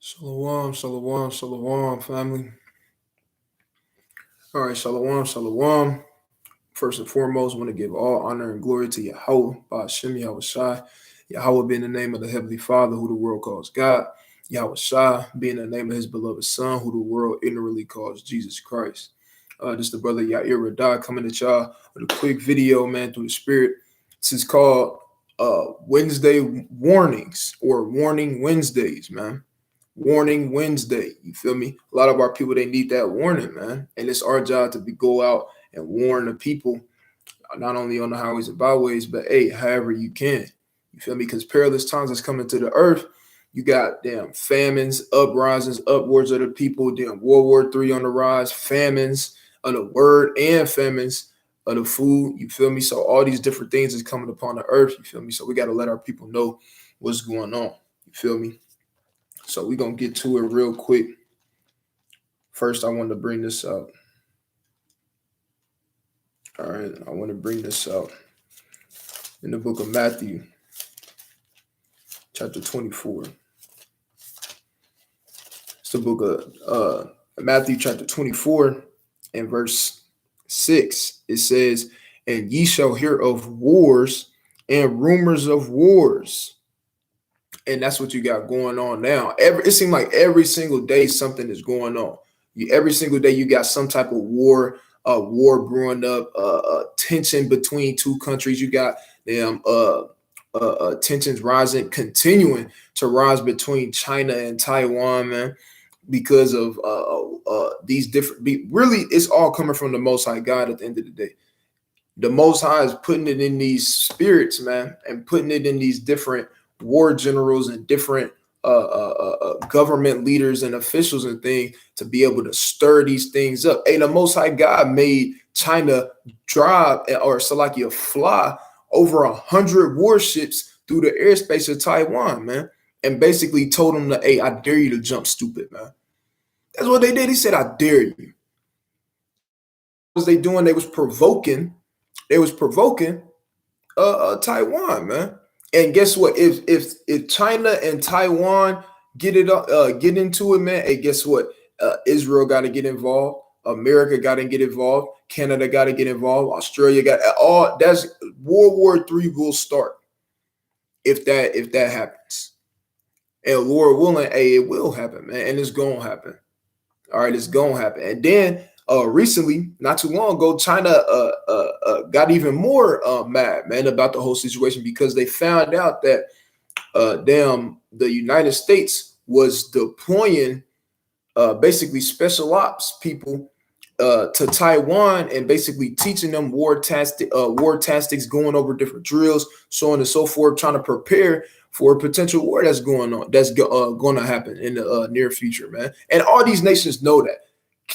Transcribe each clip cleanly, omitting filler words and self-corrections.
Shalom, shalom, shalom, family. All right, shalom, shalom. First and foremost, I want to give all honor and glory to Yahweh, Ba'ashem Yahweh Shai. Yahweh being the name of the Heavenly Father, who the world calls God. Yahweh Shai being the name of his beloved Son, who the world ignorantly calls Jesus Christ. This is the brother Yair Radai coming at y'all with a quick video, man, through the Spirit. This is called Wednesday Warnings or Warning Wednesdays, man. Warning Wednesday. You feel me? A lot of our people, they need that warning, man. And it's our job to go out and warn the people, not only on the highways and byways, but hey, however you can. You feel me? Because perilous times is coming to the earth. You got damn famines, uprisings, upwards of the people, damn World War III on the rise, famines of the word and famines of the food. You feel me? So all these different things is coming upon the earth. You feel me? So we got to let our people know what's going on. You feel me? So we're going to get to it real quick. First, I want to bring this out. All right, I want to bring this out in the book of Matthew, chapter 24. It's the book of Matthew, chapter 24, and verse 6. It says, "And ye shall hear of wars and rumors of wars." And that's what you got going on now. It seems like every single day something is going on. Every single day you got some type of war brewing up, tension between two countries. You got them tensions rising, continuing to rise between China and Taiwan, man, because of these different. Really, it's all coming from the Most High God at the end of the day. The Most High is putting it in these spirits, man, and putting it in these different war generals and different government leaders and officials and things to be able to stir these things up. Hey, the Most High God made China drive or Salakia fly over 100 warships through the airspace of Taiwan, man, and basically told them that, hey, I dare you to jump stupid, man. That's what they did. He said, I dare you. What was they doing? They was provoking. Taiwan, man. And guess what? If China and Taiwan get into it, man, hey, guess what? Israel got to get involved. America got to get involved. Canada got to get involved. Australia got all. That's World War III will start if that happens. And Lord willing, hey, it will happen, man, and it's gonna happen. All right, it's gonna happen. And then recently, not too long ago, China got even more mad, man, about the whole situation because they found out that the United States was deploying basically special ops people to Taiwan and basically teaching them war tactics, going over different drills, so on and so forth, trying to prepare for a potential war that's going on, that's going to happen in the near future, man. And all these nations know that.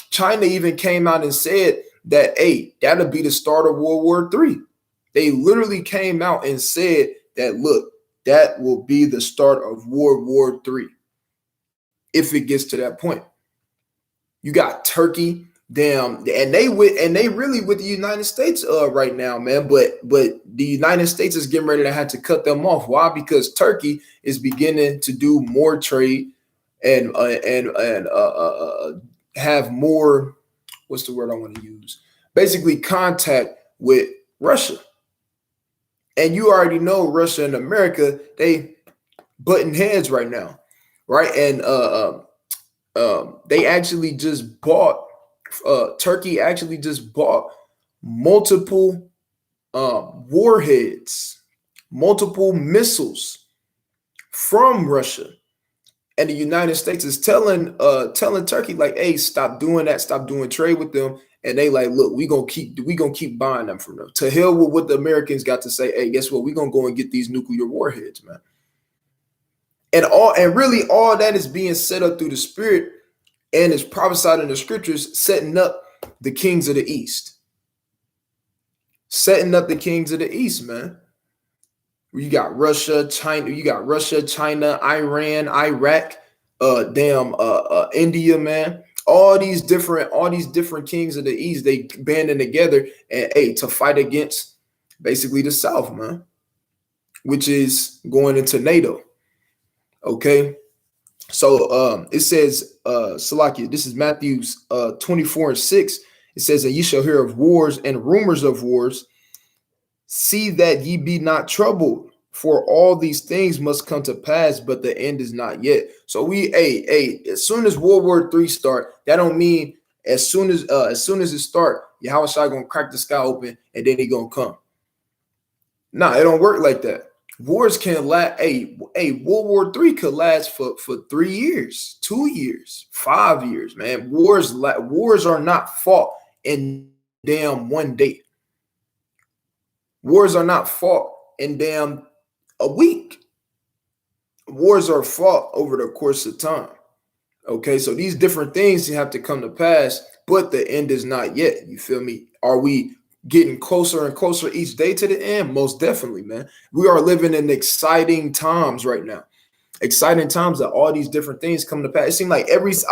China even came out and said that, hey, that'll be the start of World War III. They literally came out and said that, look, that will be the start of World War III if it gets to that point. You got Turkey, damn, and they really with the United States right now, man. But the United States is getting ready to have to cut them off. Why? Because Turkey is beginning to do more trade and have more, what's the word I want to use? Basically contact with Russia. And you already know Russia and America, they butting heads right now, right? And they actually just bought, Turkey actually just bought multiple warheads, multiple missiles from Russia. And the United States is telling Turkey, like, hey, stop doing that, stop doing trade with them. And they like, look, we gonna keep buying them from them. To hell with what the Americans got to say. Hey, guess what? We're gonna go and get these nuclear warheads, man. And really all that is being set up through the Spirit and is prophesied in the scriptures, setting up the kings of the East. Setting up the kings of the East, man. You got Russia, China, Iran, Iraq, India, man. All these different kings of the East, they banding together and to fight against basically the South, man, which is going into NATO. Okay. So it says, Salakia, this is Matthew 24:6. It says, and ye shall hear of wars and rumors of wars. See that ye be not troubled, for all these things must come to pass, but the end is not yet. So as soon as World War III start, that don't mean as soon as it start, Yahushua gonna crack the sky open and then he gonna come. Nah, it don't work like that. Wars can last. World War III could last for 3 years, 2 years, 5 years. Man, wars are not fought in damn one day. Wars are not fought in damn a week. Wars are fought over the course of time. Okay, so these different things have to come to pass, but the end is not yet. You feel me? Are we getting closer and closer each day to the end? Most definitely, man. We are living in exciting times right now. Exciting times that all these different things come to pass. It seemed like I was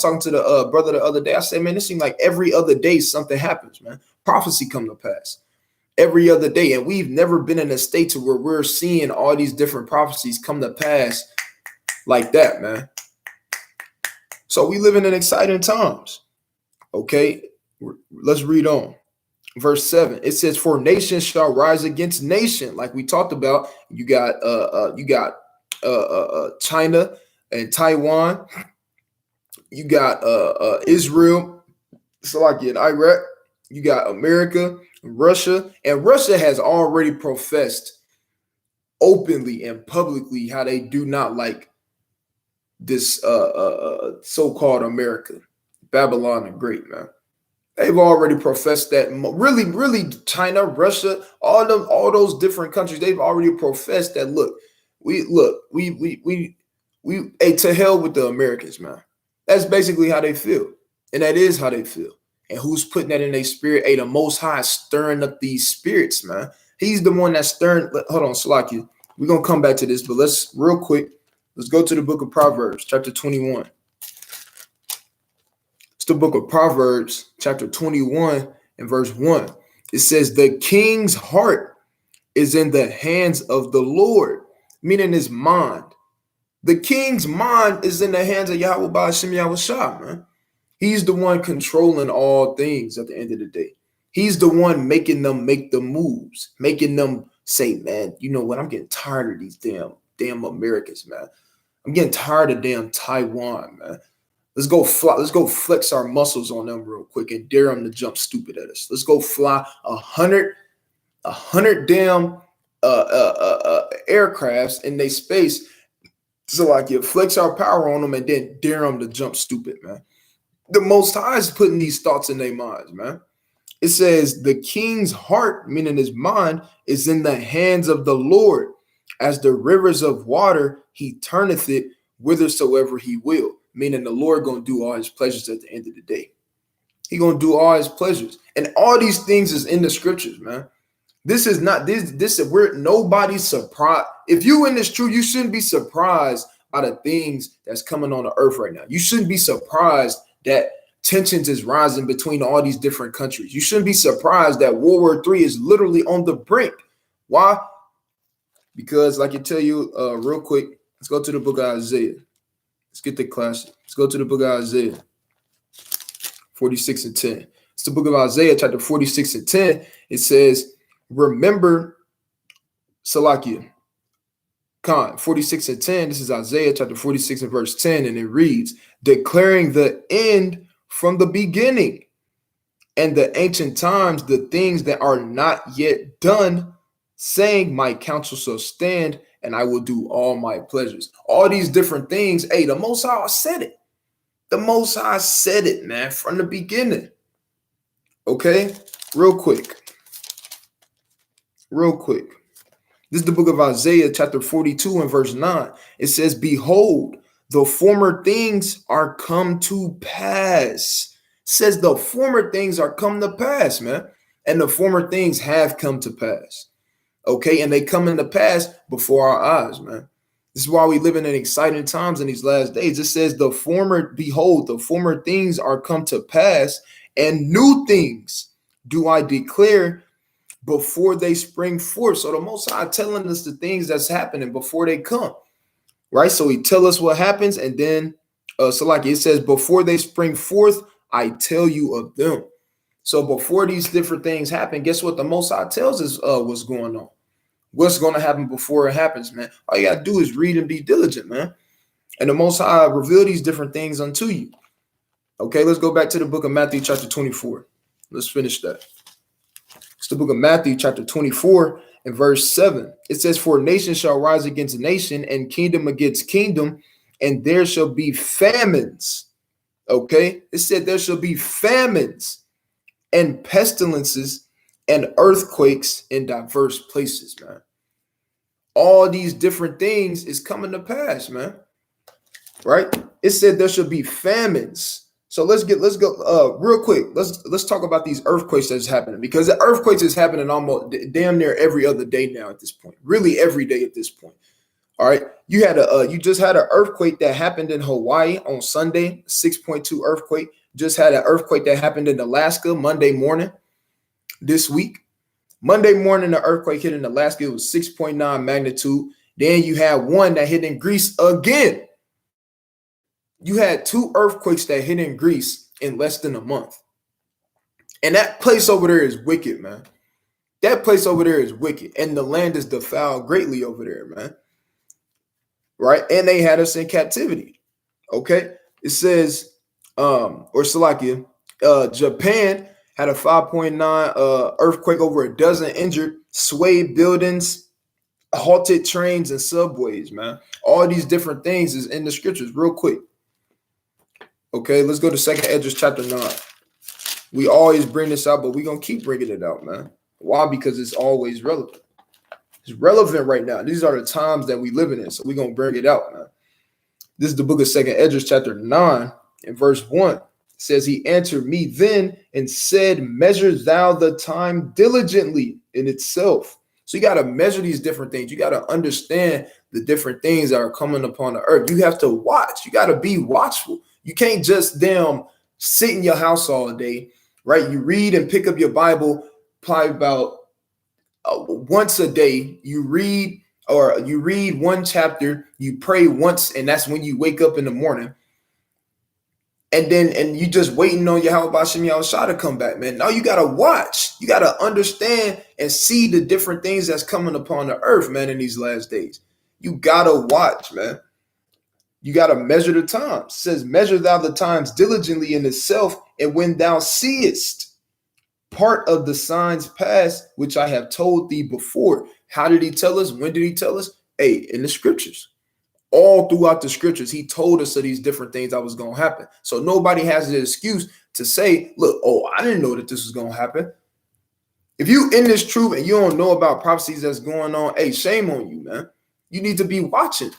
talking to the brother the other day. I said, man, it seemed like every other day something happens, man. Prophecy come to pass every other day. And we've never been in a state to where we're seeing all these different prophecies come to pass like that, man. So we living in exciting times. Okay, let's read on. Verse 7. It says, for nation shall rise against nation. Like we talked about, you got China and Taiwan. You got Israel, Slovakia and Iraq. You got America, Russia, and Russia has already professed openly and publicly how they do not like this so-called America, Babylon the Great, man. They've already professed that. Really, China, Russia, all those different countries, they've already professed that. We hey, to hell with the Americans, man. That's basically how they feel, and that is how they feel. And who's putting that in their spirit? Hey, the Most High is stirring up these spirits, man. He's the one that's stirring. Hold on, Salakia. We're gonna come back to this, but let's real quick. Let's go to the book of Proverbs, chapter 21. It's the book of Proverbs, chapter 21, and verse 1. It says, the king's heart is in the hands of the Lord, meaning his mind. The king's mind is in the hands of Yahweh Ba'ashem Yahushua, man. He's the one controlling all things at the end of the day. He's the one making them make the moves, making them say, man, you know what? I'm getting tired of these damn Americans, man. I'm getting tired of damn Taiwan, man. Let's go fly. Let's go flex our muscles on them real quick and dare them to jump stupid at us. Let's go fly 100 damn aircrafts in their space. So like you flex our power on them and then dare them to jump stupid, man. The Most High is putting these thoughts in their minds, man. It says the king's heart, meaning his mind, is in the hands of the Lord. As the rivers of water, he turneth it whithersoever he will. Meaning the Lord gonna do all his pleasures at the end of the day. He gonna do all his pleasures, and all these things is in the scriptures, man. This is not this. We're nobody's surprised. If you in this truth, you shouldn't be surprised by the things that's coming on the earth right now. You shouldn't be surprised that tensions is rising between all these different countries. You shouldn't be surprised that World War III is literally on the brink. Why? Because, like I tell you, real quick, let's go to the book of Isaiah. Let's get the classic. Let's go to the book of Isaiah 46 and 10. It's the book of Isaiah, chapter 46 and 10. It says, remember, Salakia, Khan, 46 and 10. This is Isaiah chapter 46 and verse 10. And it reads, declaring the end from the beginning and the ancient times, the things that are not yet done, saying, my counsel shall stand and I will do all my pleasures. All these different things. Hey, the Most High said it. The Most High said it, man, from the beginning. Okay, real quick. This is the book of Isaiah, chapter 42 and verse 9. It says, behold, the former things are come to pass. It says the former things are come to pass, man. And the former things have come to pass. Okay, and they come into pass before our eyes, man. This is why we live in exciting times in these last days. It says, behold, the former things are come to pass, and new things do I declare before they spring forth. So the Most High telling us the things that's happening before they come. right? So he tell us what happens, and then so like it says, before they spring forth, I tell you of them. So before these different things happen, guess what? The Most High tells us what's going on, what's going to happen before it happens, man. All you gotta do is read and be diligent, man. And the Most High reveal these different things unto you. Okay, let's go back to the book of Matthew, chapter 24. Let's finish that. It's the book of Matthew, chapter 24, and verse 7. It says, for nation shall rise against nation, and kingdom against kingdom, and there shall be famines. Okay, it said there shall be famines and pestilences and earthquakes in diverse places, man. All these different things is coming to pass, man. Right? It said there should be famines. So let's go real quick. Let's talk about these earthquakes that's happening, because the earthquakes is happening almost damn near every other day now at this point. Really every day at this point. All right. You just had an earthquake that happened in Hawaii on Sunday, 6.2 earthquake. Just had an earthquake that happened in Alaska Monday morning this week. Monday morning, the earthquake hit in Alaska. It was 6.9 magnitude. Then you had one that hit in Greece again. You had two earthquakes that hit in Greece in less than a month. And that place over there is wicked, man. That place over there is wicked. And the land is defiled greatly over there, man. Right? And they had us in captivity. Okay? It says, or Salakia, Japan had a 5.9 earthquake, over a dozen injured, swayed buildings, halted trains and subways, man. All these different things is in the scriptures real quick. Okay, let's go to 2nd Esdras chapter 9. We always bring this out, but we're going to keep bringing it out, man. Why? Because it's always relevant. It's relevant right now. These are the times that we living in, so we're going to bring it out, man. This is the book of 2nd Esdras chapter 9 and verse 1. It says, he answered me then and said, measure thou the time diligently in itself. So you got to measure these different things. You got to understand the different things that are coming upon the earth. You have to watch. You got to be watchful. You can't just sit in your house all day, right? You read and pick up your Bible probably about once a day. You read one chapter, you pray once, and that's when you wake up in the morning. And you just waiting on Yahweh Shem Yahushua to come back, man. Now you got to watch. You got to understand and see the different things that's coming upon the earth, man, in these last days. You got to watch, man. You got to measure the times. It says, measure thou the times diligently in itself, and when thou seest part of the signs past, which I have told thee before. How did he tell us? When did he tell us? Hey, in the scriptures. All throughout the scriptures, he told us of these different things that was going to happen. So nobody has the excuse to say, look, oh, I didn't know that this was going to happen. If you in this truth and you don't know about prophecies that's going on, hey, shame on you, man. You need to be watching.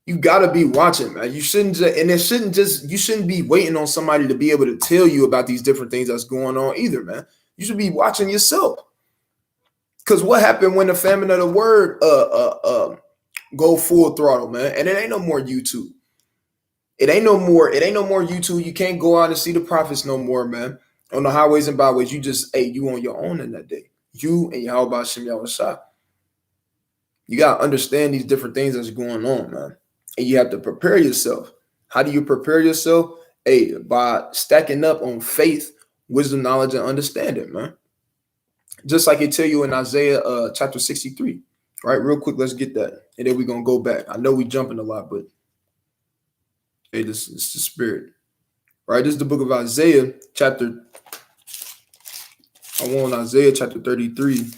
You got to be watching, man. You shouldn't you shouldn't be waiting on somebody to be able to tell you about these different things that's going on either, man. You should be watching yourself. Because what happened when the famine of the word go full throttle, man? And it ain't no more YouTube. It ain't no more YouTube. You can't go out and see the prophets no more, man. On the highways and byways, you on your own in that day. You and Yahweh Shem Yahushua. You got to understand these different things that's going on, man. And you have to prepare yourself. How do you prepare yourself? Hey, by stacking up on faith, wisdom, knowledge, and understanding, man. Just like it tell you in Isaiah chapter 63. All right, real quick, let's get that. And then we're going to go back. I know we jumping a lot, but hey, this is the spirit. All right, this is the book of Isaiah chapter 33.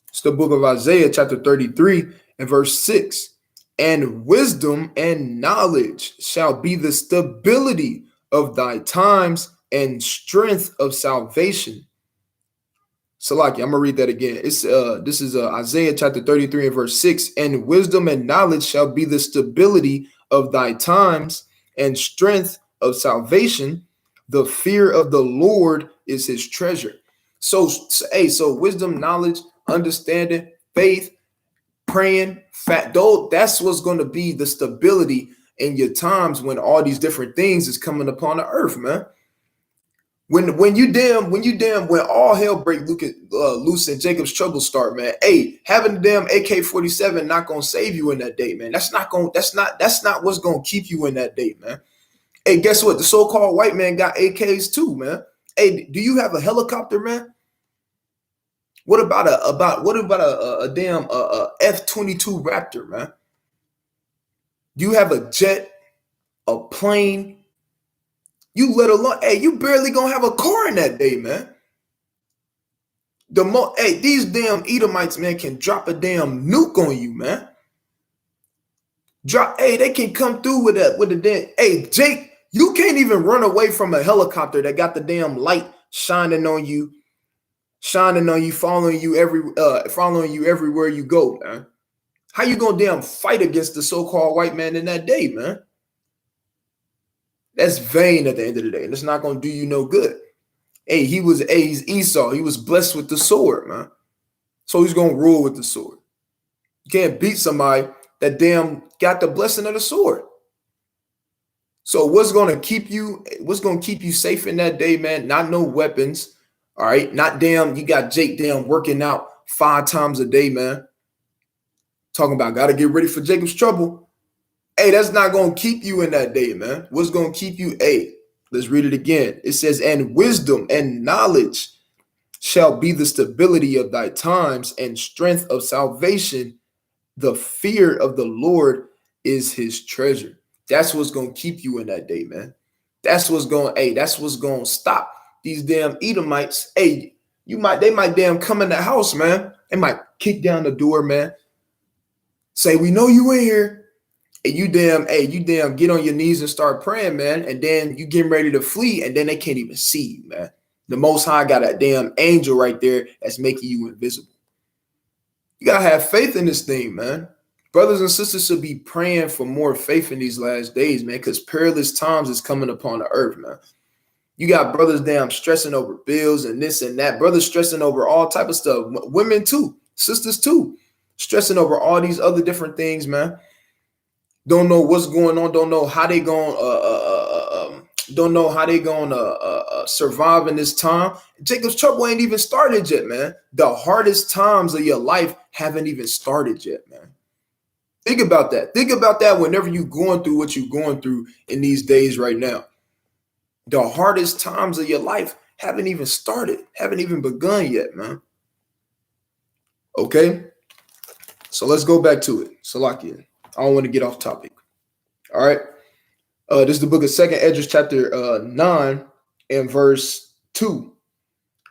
It's the book of Isaiah chapter 33 and verse 6. And wisdom and knowledge shall be the stability of thy times and strength of salvation. Salaki, I'm gonna read that again. This is Isaiah chapter 33 and verse 6. And wisdom and knowledge shall be the stability of thy times and strength of salvation. The fear of the Lord is his treasure. So wisdom, knowledge, understanding, faith, praying, that's what's going to be the stability in your times when all these different things is coming upon the earth, man. When all hell break loose and Jacob's trouble start, man. Hey, having the damn AK-47 not gonna save you in that day, man. That's not what's gonna keep you in that day, man. Hey, guess what? The so-called white man got AKs too, man. Hey, do you have a helicopter, man? What about a damn F-22 Raptor, man? Do you have a jet, a plane? You let alone, hey, you barely gonna have a car in that day, man. These damn Edomites, man, can drop a damn nuke on you, man. They can come through with a damn. Hey, Jake, you can't even run away from a helicopter that got the damn light shining on you, following you everywhere you go, man. How you gonna damn fight against the so-called white man in that day, man? That's vain at the end of the day, and it's not gonna do you no good. Hey, he's Esau. He was blessed with the sword, man. So he's gonna rule with the sword. You can't beat somebody that damn got the blessing of the sword. So what's gonna keep you safe in that day, man? Not no weapons. All right, not damn. You got Jake damn working out 5 times a day, man. Talking about gotta get ready for Jacob's trouble. Hey, that's not gonna keep you in that day, man. What's gonna keep you? Hey, let's read it again. It says, "And wisdom and knowledge shall be the stability of thy times, and strength of salvation. The fear of the Lord is his treasure." That's what's gonna keep you in that day, man. That's what's gonna stop these damn Edomites. Hey, they might damn come in the house, man. They might kick down the door, man. Say, "We know you in here." And you damn get on your knees and start praying, man. And then you getting ready to flee, and then they can't even see you, man. The Most High got a damn angel right there that's making you invisible. You gotta have faith in this thing, man. Brothers and sisters should be praying for more faith in these last days, man, because perilous times is coming upon the earth, man. You got brothers damn stressing over bills and this and that. Brothers stressing over all type of stuff. Women too, sisters too, stressing over all these other different things, man. Don't know what's going on. Don't know how they going. Survive in this time. Jacob's trouble ain't even started yet, man. The hardest times of your life haven't even started yet, man. Think about that. Think about that whenever you're going through what you're going through in these days right now. The hardest times of your life haven't even started, haven't even begun yet, man. Okay, so let's go back to it. Salakia. I don't want to get off topic. All right. This is the book of 2nd Esdras, chapter 9 and verse 2.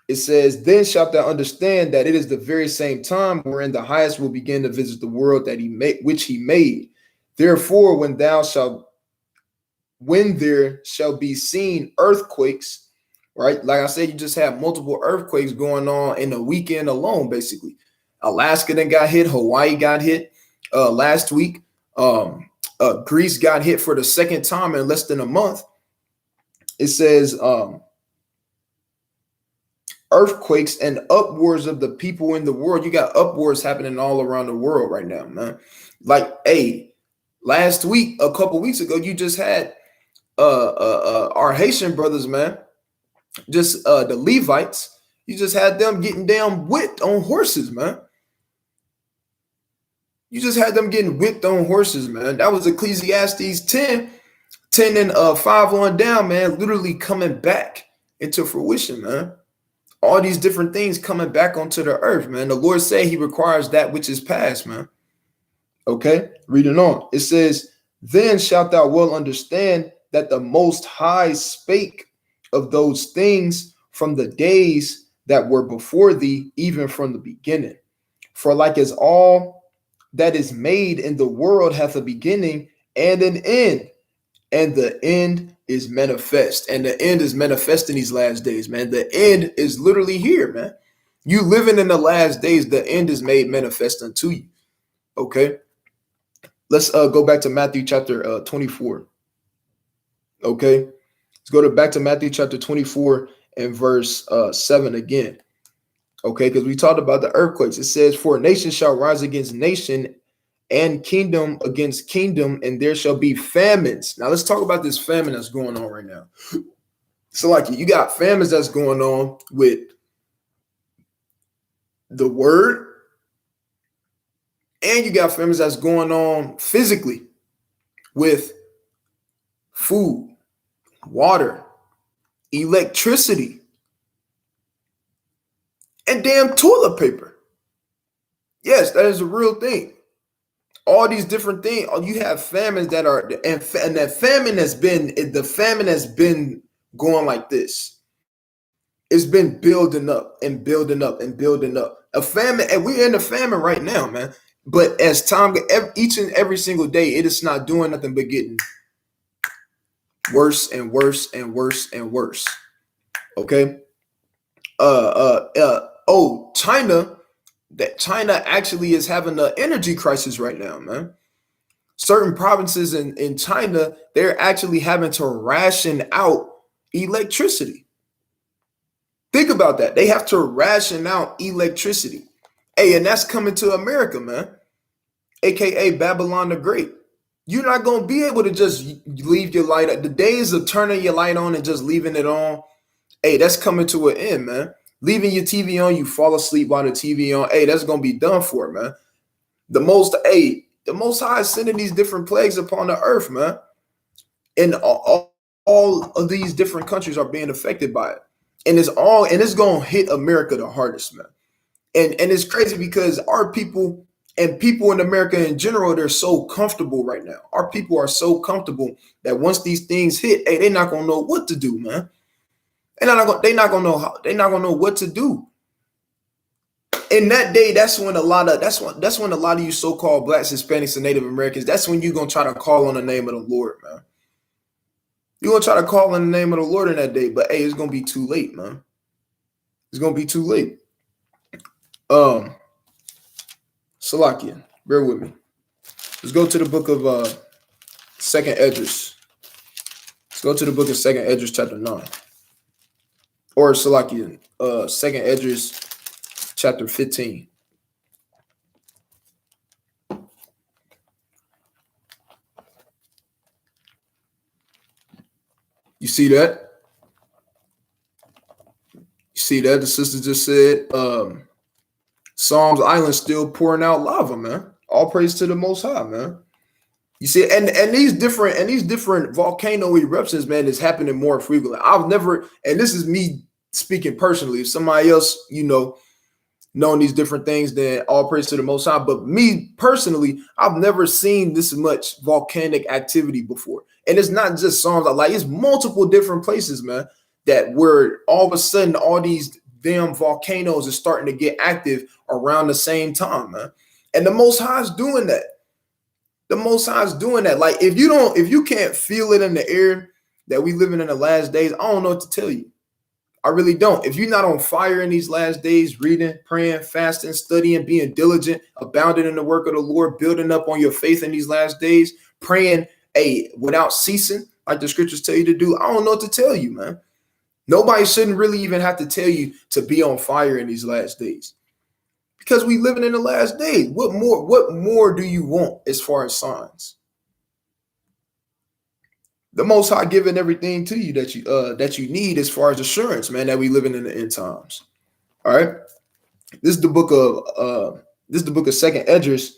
It says, "Then shalt thou understand that it is the very same time wherein the highest will begin to visit the world that which he made. Therefore, when there shall be seen earthquakes," right? Like I said, you just have multiple earthquakes going on in a weekend alone, basically. Alaska then got hit, Hawaii got hit last week. Greece got hit for the second time in less than a month. It says earthquakes and upwards of the people in the world. You got upwards happening all around the world right now, man. Like, hey, last week, a couple weeks ago, you just had our Haitian brothers, man, just the Levites. You just had them getting damn whipped on horses, man. You just had them getting whipped on horses, man. That was Ecclesiastes 10 and 5 on down, man, literally coming back into fruition, man. All these different things coming back onto the earth, man. The Lord said he requires that which is past, man. Okay, reading on. It says, "Then shalt thou well understand that the Most High spake of those things from the days that were before thee, even from the beginning. For like as all that is made in the world hath a beginning and an end, and the end is manifest." And the end is manifest in these last days, man. The end is literally here, man. You living in the last days, the end is made manifest unto you. Okay, let's go back to Matthew chapter 24. Okay, let's go back to Matthew chapter 24 and verse 7 again. Okay, because we talked about the earthquakes. It says, "For nation shall rise against nation, and kingdom against kingdom, and there shall be famines." Now let's talk about this famine that's going on right now. So like you got famines that's going on with the word, and you got famines that's going on physically with food, water, electricity, and damn toilet paper. Yes, that is a real thing. All these different things. You have famines that are, and that famine has been, the famine has been going like this. It's been building up and building up and building up. A famine, and we're in a famine right now, man. But as time, each and every single day, it is not doing nothing but getting worse and worse and worse and worse. Okay. Oh, China. That China actually is having an energy crisis right now, man. Certain provinces in China, they're actually having to ration out electricity. Think about that. They have to ration out electricity. Hey, and that's coming to America, man. AKA Babylon the Great. You're not going to be able to just leave your light. The days of turning your light on and just leaving it on, hey, that's coming to an end, man. Leaving your TV on, you fall asleep while the TV on. Hey, that's going to be done for, man. The Most High is sending these different plagues upon the earth, man. And all of these different countries are being affected by it. And it's going to hit America the hardest, man. And it's crazy because our people and people in America in general, they're so comfortable right now. Our people are so comfortable that once these things hit, hey, they're not going to know what to do, man. They're not going to know what to do. In that day, that's when a lot of you so-called Blacks, Hispanics, and Native Americans, that's when you're gonna try to call on the name of the Lord, man. You're gonna try to call on the name of the Lord in that day, but hey, it's gonna be too late, man. It's gonna be too late. Salakia, bear with me. Let's go to the book of Second Esdras. Let's go to the book of Second Esdras, chapter 9. Or Salakia, Second Esdras, chapter 15. You see that? You see that? The sister just said, Psalms Island still pouring out lava, man. All praise to the Most High, man. You see, and these different volcano eruptions, man, is happening more frequently. I've never, and this is me speaking personally. If somebody else, knowing these different things, then all praise to the Most High. But me personally, I've never seen this much volcanic activity before. And it's not just Psalms. Like, it's multiple different places, man, that where all of a sudden all these damn volcanoes are starting to get active around the same time, man. And the Most High is doing that. The Most High is doing that. Like, if you can't feel it in the air that we living in the last days, I don't know what to tell you. I really don't. If you're not on fire in these last days, reading, praying, fasting, studying, being diligent, abounding in the work of the Lord, building up on your faith in these last days, praying, without ceasing, like the scriptures tell you to do, I don't know what to tell you, man. Nobody shouldn't really even have to tell you to be on fire in these last days, because we living in the last days. What more do you want as far as signs? The Most High giving everything to you that you need as far as assurance, man, that we living in the end times. All right. This is the book of Second Esdras,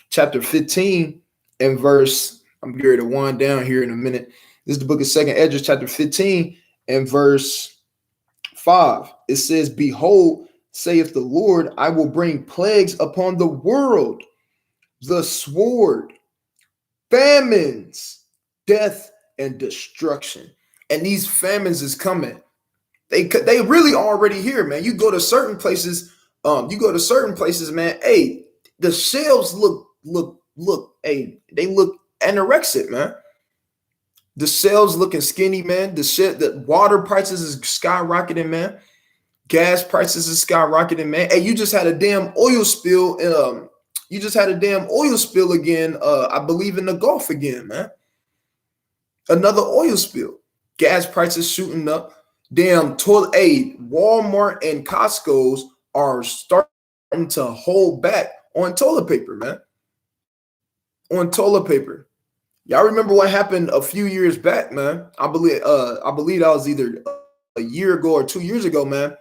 chapter 15 and verse. I'm going to wind down here in a minute. This is the book of Second Esdras, chapter 15 and verse 5. It says, "Behold, saith the Lord, I will bring plagues upon the world, the sword, famines, death, and destruction." And these famines is coming. They really already here, man. You go to certain places, man. Hey, the shelves look, hey, they look anorexic, man. The shelves looking skinny, man. The water prices is skyrocketing, man. Gas prices is skyrocketing, man. Hey, you just had a damn oil spill. Again. I believe in the Gulf again, man. Another oil spill. Gas prices shooting up. Damn Walmart and Costco's are starting to hold back on toilet paper, man. On toilet paper. Y'all remember what happened a few years back, man? I believe that was either a year ago or 2 years ago, man,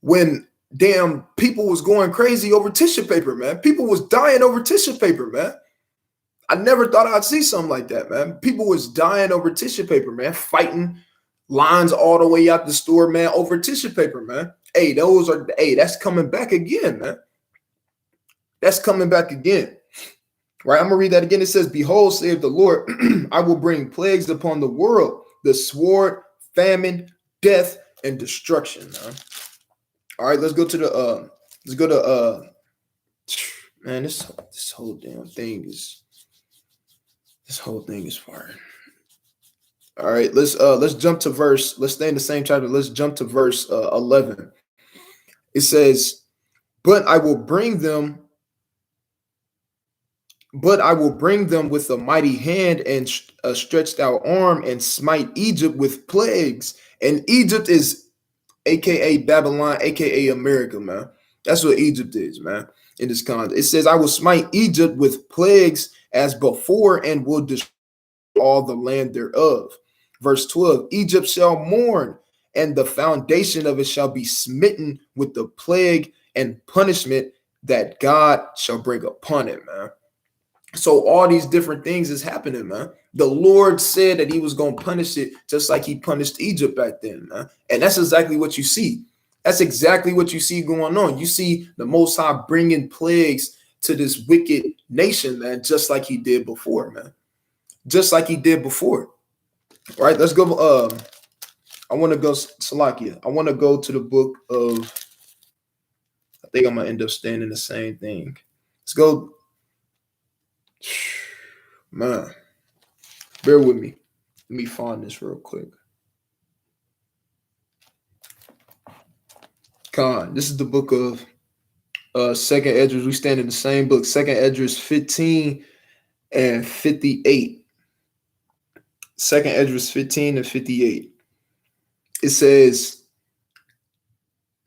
when damn people was going crazy over tissue paper, man. People was dying over tissue paper, man. I never thought I'd see something like that, man. People was dying over tissue paper, man, fighting lines all the way out the store, man, over tissue paper, man. Hey, that's coming back again, man. That's coming back again. Right? I'm gonna read that again. It says, "Behold, saith the Lord, I will bring plagues upon the world, the sword, famine, death, and destruction." Man. All right, let's go to man, this whole damn thing is fire. All right, let's jump to verse. Let's stay in the same chapter. Let's jump to verse 11. It says, "But I will bring them with a mighty hand and a stretched out arm and smite Egypt with plagues." And Egypt is AKA Babylon, AKA America, man. That's what Egypt is, man. In this context, it says, "I will smite Egypt with plagues as before and will destroy all the land thereof." Verse 12, "Egypt shall mourn, and the foundation of it shall be smitten with the plague and punishment that God shall bring upon it," man. So all these different things is happening, man. The Lord said that he was going to punish it just like he punished Egypt back then, man. And that's exactly what you see. That's exactly what you see going on. You see the Most High bringing plagues to this wicked nation, man, just like he did before, man. Just like he did before. All right, let's go. I want to go, Salakia. I want to go to the book of, I think I'm going to end up staying in the same thing. Let's go. Man, bear with me. Let me find this real quick. This is the book of Second Esdras. We stand in the same book, Second Esdras 15 and 58. Second Esdras 15 and 58. It says,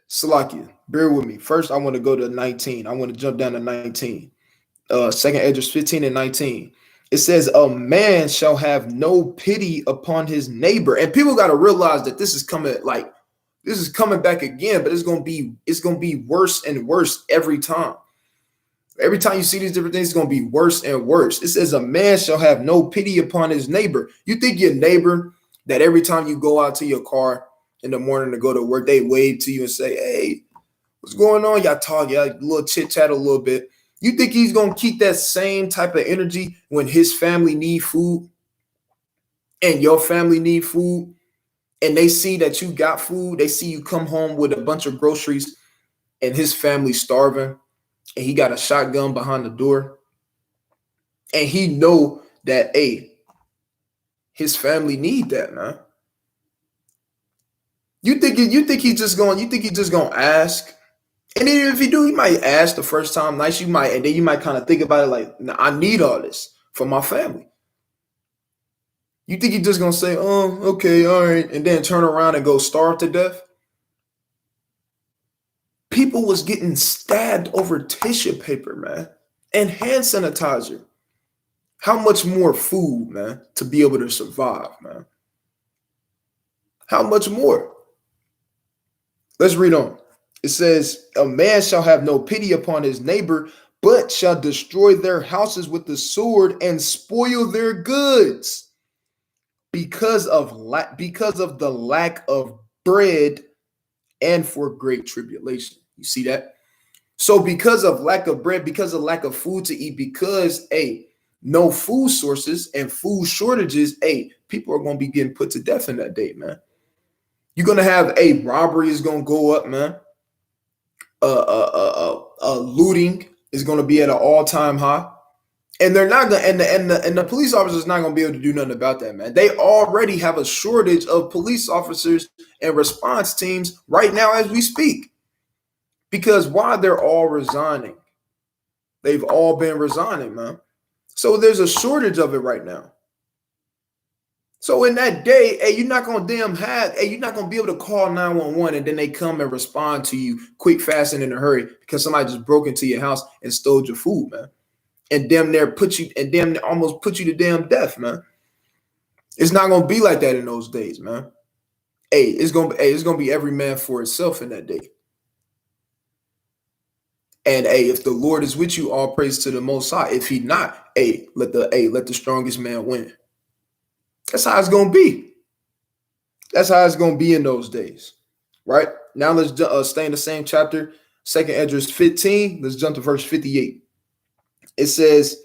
Salakia, bear with me. First, I want to go to 19. I want to jump down to 19. Second Esdras 15 and 19. It says, "A man shall have no pity upon his neighbor." And people got to realize that this is coming back again, but it's gonna be worse and worse every time. Every time you see these different things, it's gonna be worse and worse. It says, "A man shall have no pity upon his neighbor." You think your neighbor that every time you go out to your car in the morning to go to work, they wave to you and say, "Hey, what's going on?" Y'all talk, y'all a little chit chat a little bit. You think he's going to keep that same type of energy when his family need food and your family need food, and they see that you got food, they see you come home with a bunch of groceries and his family's starving and he got a shotgun behind the door and he know that, hey, his family need that, man. You think he's just going to ask? And even if he do, he might ask the first time nice. And then you might kind of think about it like, nah, I need all this for my family. You think he's just gonna say, "Oh, okay, all right," and then turn around and go starve to death? People was getting stabbed over tissue paper, man, and hand sanitizer. How much more food, man, to be able to survive, man? How much more? Let's read on. It says, "A man shall have no pity upon his neighbor, but shall destroy their houses with the sword and spoil their goods because of the lack of bread and for great tribulation." You see that? So because of lack of bread, because of lack of food to eat, because no food sources and food shortages, people are going to be getting put to death in that day, man. You're going to have robbery is going to go up, man. Looting is going to be at an all-time high, and they're not going. And the police officers not going to be able to do nothing about that, man. They already have a shortage of police officers and response teams right now as we speak, because why? They're all resigning. They've all been resigning, man. So there's a shortage of it right now. So in that day, you're not gonna be able to call 911 and then they come and respond to you quick, fast, and in a hurry because somebody just broke into your house and stole your food, man, and almost put you to damn death, man. It's not gonna be like that in those days, man. it's gonna be every man for itself in that day. And if the Lord is with you, all praise to the Most High. If He not, let the strongest man win. That's how it's gonna be. That's how it's gonna be in those days, right? Now let's stay in the same chapter, 2nd Esdras 15. Let's jump to verse 58. It says,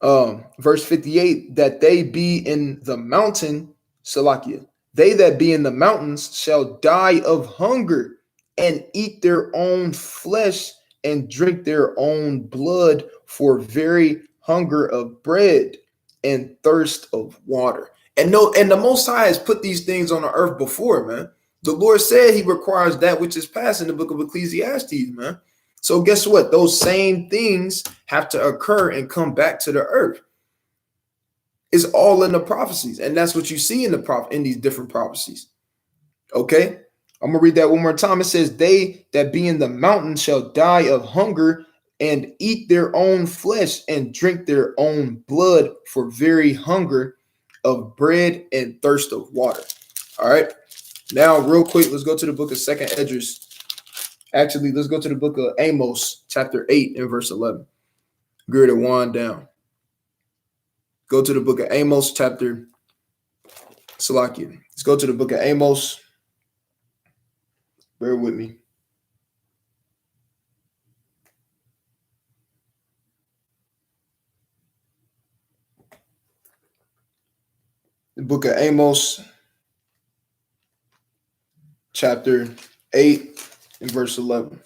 verse 58, that they be in the mountain, Salakia, they that be in the mountains shall die of hunger and eat their own flesh and drink their own blood for very hunger of bread and thirst of water. And the Most High has put these things on the earth before, man. The Lord said He requires that which is passed in the book of Ecclesiastes, man. So guess what? Those same things have to occur and come back to the earth. It's all in the prophecies, and that's what you see in in these different prophecies. Okay, I'm gonna read that one more time. It says, "They that be in the mountain shall die of hunger and eat their own flesh and drink their own blood for very hunger of bread and thirst of water." All right. Now, real quick, let's go to the book of 2nd Esdras. Actually, let's go to the book of Amos, chapter 8 and verse 11. Gird it one down. Go to the book of Amos, chapter Salakia. Let's go to the book of Amos. Bear with me. The book of Amos, chapter 8 and verse 11.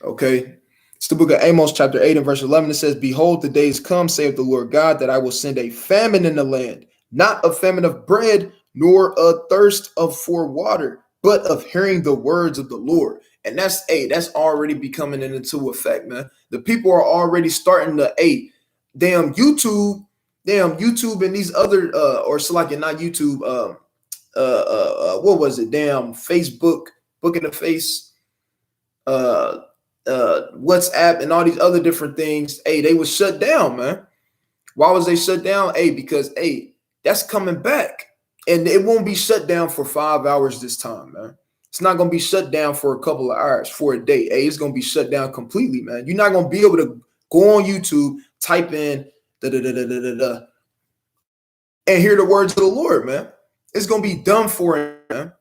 Okay. It's the book of Amos, chapter 8 and verse 11. It says, "Behold, the days come, saith the Lord God, that I will send a famine in the land, not a famine of bread, nor a thirst for water, but of hearing the words of the Lord." And that's already becoming into effect, man. The people are already starting to damn YouTube and these other or Salakia, not YouTube, what was it? Damn Facebook, Book in the Face, WhatsApp, and all these other different things. They was shut down, man. Why was they shut down? Because that's coming back, and it won't be shut down for 5 hours this time, man. It's not gonna be shut down for a couple of hours, for a day. It's gonna be shut down completely, man. You're not gonna be able to go on YouTube, type in da da da da da da da, and hear the words of the Lord, man. It's gonna be done for it, man.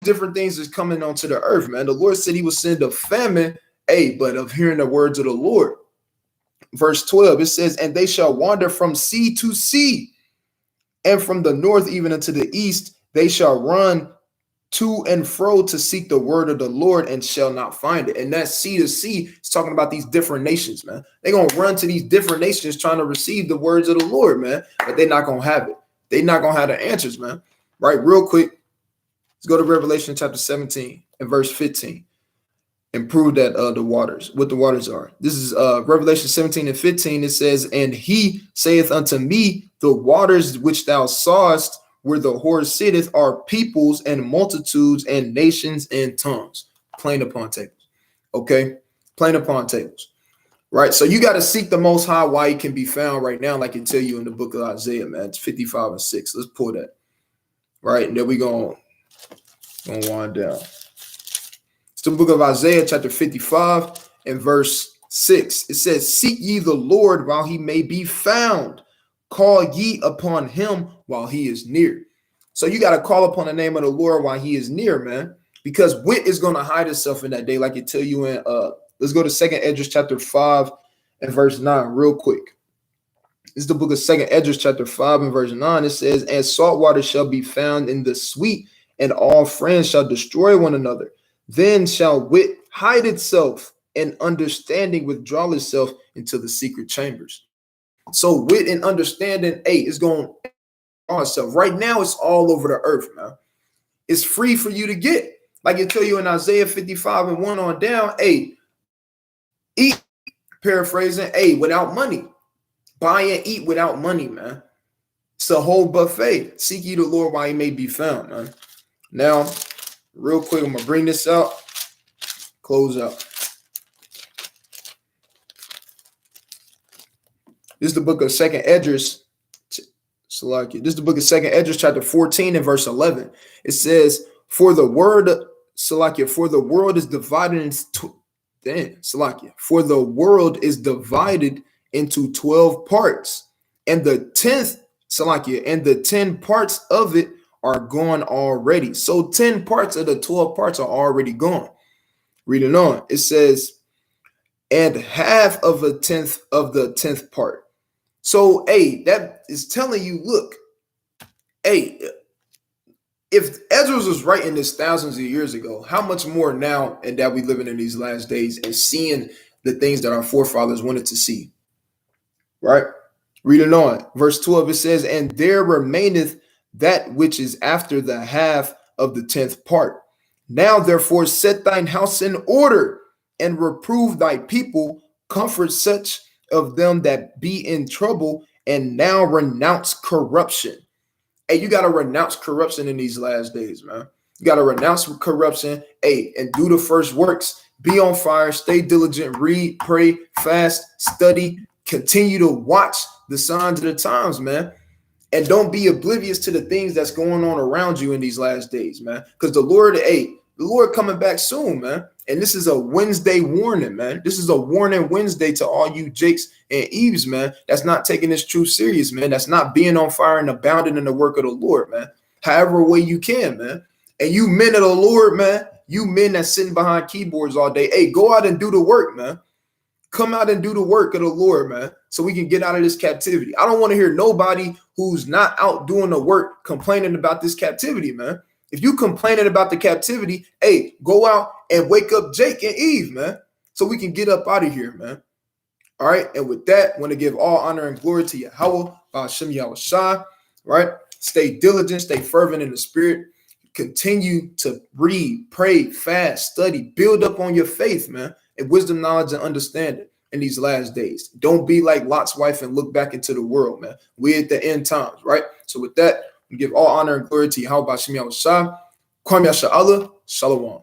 Different things is coming onto the earth, man. The Lord said He would send a famine, but of hearing the words of the Lord. Verse 12, it says, "And they shall wander from sea to sea, and from the north even unto the east. They shall run to and fro to seek the word of the Lord, and shall not find it." And that sea to sea is talking about these different nations, man. They're gonna run to these different nations trying to receive the words of the Lord, man. But they're not gonna have it. They're not gonna have the answers, man. Right? Real quick. Let's go to Revelation chapter 17 and verse 15 and prove that what the waters are. This is Revelation 17 and 15. It says, "And He saith unto me, the waters which thou sawest where the whore sitteth are peoples and multitudes and nations and tongues." Plain upon tables. Okay? Plain upon tables. Right? So you got to seek the Most High while He can be found right now, like I tell you in the book of Isaiah, man. It's 55 and 6. Let's pull that. Right? And then we're going to wind down. It's the book of Isaiah, chapter 55 and verse 6. It says, "Seek ye the Lord while He may be found. Call ye upon Him while He is near." So you got to call upon the name of the Lord while He is near, man. Because wit is going to hide itself in that day, like it tell you in let's go to 2nd Esdras chapter 5 and verse 9 real quick. It's the book of 2nd Esdras chapter 5 and verse 9. It says, "And salt water shall be found in the sweet, and all friends shall destroy one another. Then shall wit hide itself, and understanding withdraw itself into the secret chambers." So wit and understanding, is going on itself. Right now, it's all over the earth, man. It's free for you to get. Like it tell you in Isaiah 55 and 1 on down, eat, paraphrasing, without money. Buy and eat without money, man. It's a whole buffet. Seek ye the Lord while He may be found, man. Now, real quick, I'm going to bring this out, close out. This is the book of 2nd Esdras, Salakia. This is the book of Second Esdras, chapter 14 and verse 11. It says, "For the word, Salakia, for the world is divided into Salakia. For the world is divided into 12 parts, and the 10th, Salakia, and the 10 parts of it are gone already." So 10 parts of the 12 parts are already gone. Reading on, it says, "And half of a tenth of the 10th part." So, hey, that is telling you, look, hey, if Ezra was writing this thousands of years ago, how much more now, and that we living in these last days and seeing the things that our forefathers wanted to see, right? Reading on, verse 12, it says, "And there remaineth that which is after the half of the 10th part. Now, therefore, set thine house in order and reprove thy people, comfort such of them that be in trouble, and now renounce corruption." Hey, you got to renounce corruption in these last days, man. You got to renounce corruption, hey, and do the first works. Be on fire, stay diligent, read, pray, fast, study, continue to watch the signs of the times, man. And don't be oblivious to the things that's going on around you in these last days, man. Because the Lord coming back soon, man. And this is a Wednesday warning, man. This is a warning Wednesday to all you Jakes and Eves, man, that's not taking this truth serious, man. That's not being on fire and abounding in the work of the Lord, man. However way you can, man. And you men of the Lord, man, you men that's sitting behind keyboards all day, hey, go out and do the work, man. Come out and do the work of the Lord, man, so we can get out of this captivity. I don't want to hear nobody who's not out doing the work complaining about this captivity, man. If you complaining about the captivity, hey, go out and wake up Jake and Eve, man, so we can get up out of here, man. All right. And with that, I want to give all honor and glory to Yahweh, Hashem Yahushua, right? Stay diligent, stay fervent in the spirit. Continue to read, pray, fast, study, build up on your faith, man, and wisdom, knowledge, and understanding in these last days. Don't be like Lot's wife and look back into the world, man. We're at the end times, right? So with that, we give all honor and glory to Yahweh, Hashem Yahushua. Kwam Yasha Allah, Shalom.